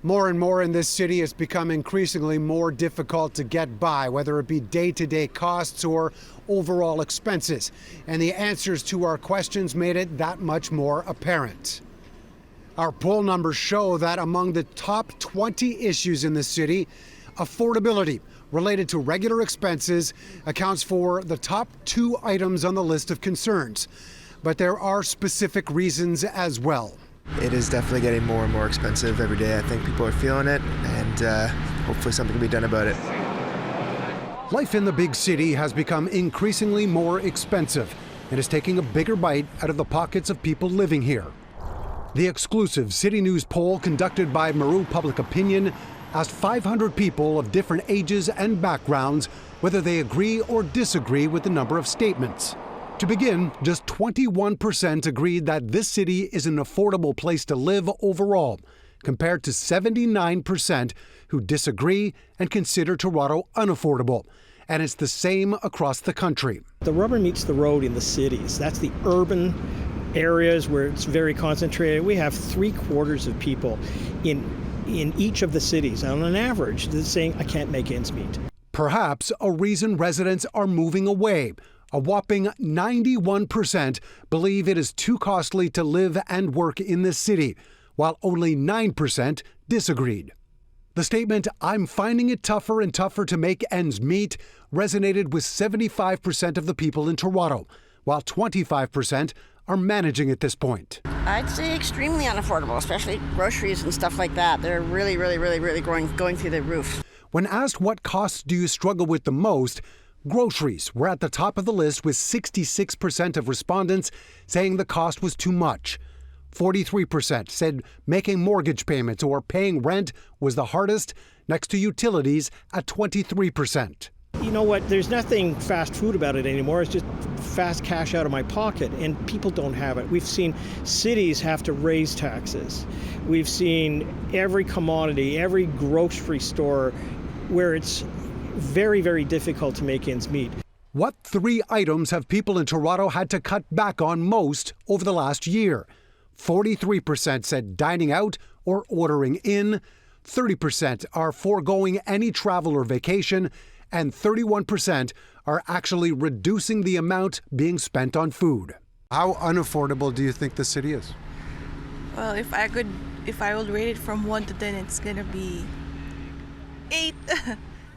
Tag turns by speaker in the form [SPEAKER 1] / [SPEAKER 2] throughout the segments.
[SPEAKER 1] More and more in this city, it's become increasingly more difficult to get by, whether it be day-to-day costs or overall expenses. And the answers to our questions made it that much more apparent. Our poll numbers show that among the top 20 issues in the city, affordability related to regular expenses accounts for the top 2 items on the list of concerns. But there are specific reasons as well.
[SPEAKER 2] It is definitely getting more and more expensive every day. I think people are feeling it, and hopefully something can be done about it.
[SPEAKER 1] Life in the big city has become increasingly more expensive and is taking a bigger bite out of the pockets of people living here. The exclusive CityNews poll conducted by Manu Public Opinion asked 500 people of different ages and backgrounds whether they agree or disagree with the number of statements. To begin, just 21% agreed that this city is an affordable place to live overall, compared to 79% who disagree and consider Toronto unaffordable. And it's the same across the country.
[SPEAKER 3] The rubber meets the road in the cities. That's the urban areas where it's very concentrated. We have 3/4 of people in each of the cities, on an average, that's saying, I can't make ends meet.
[SPEAKER 1] Perhaps a reason residents are moving away. A whopping 91% believe it is too costly to live and work in this city, while only 9% disagreed. The statement, "I'm finding it tougher and tougher to make ends meet," resonated with 75% of the people in Toronto, while 25% are managing at this point.
[SPEAKER 4] I'd say extremely unaffordable, especially groceries and stuff like that. They're really going through the roof.
[SPEAKER 1] When asked what costs do you struggle with the most, groceries were at the top of the list, with 66% of respondents saying the cost was too much. 43% said making mortgage payments or paying rent was the hardest, next to utilities at 23%.
[SPEAKER 3] You know what? There's nothing fast food about it anymore. It's just fast cash out of my pocket, and people don't have it. We've seen cities have to raise taxes. We've seen every commodity, every grocery store where it's very difficult to make ends meet.
[SPEAKER 1] What 3 items have people in Toronto had to cut back on most over the last year? 43% said dining out or ordering in, 30% are foregoing any travel or vacation, and 31% are actually reducing the amount being spent on food. How unaffordable do you think the city is?
[SPEAKER 5] Well, if I would rate it from 1 to 10, it's gonna be 8.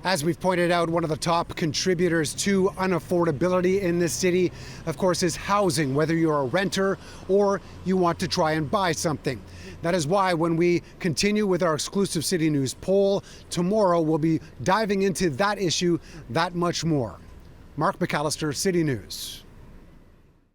[SPEAKER 1] As we've pointed out, one of the top contributors to unaffordability in this city, of course, is housing, whether you're a renter or you want to try and buy something. That is why when we continue with our exclusive City News poll, tomorrow we'll be diving into that issue that much more. Mark McAllister, City News.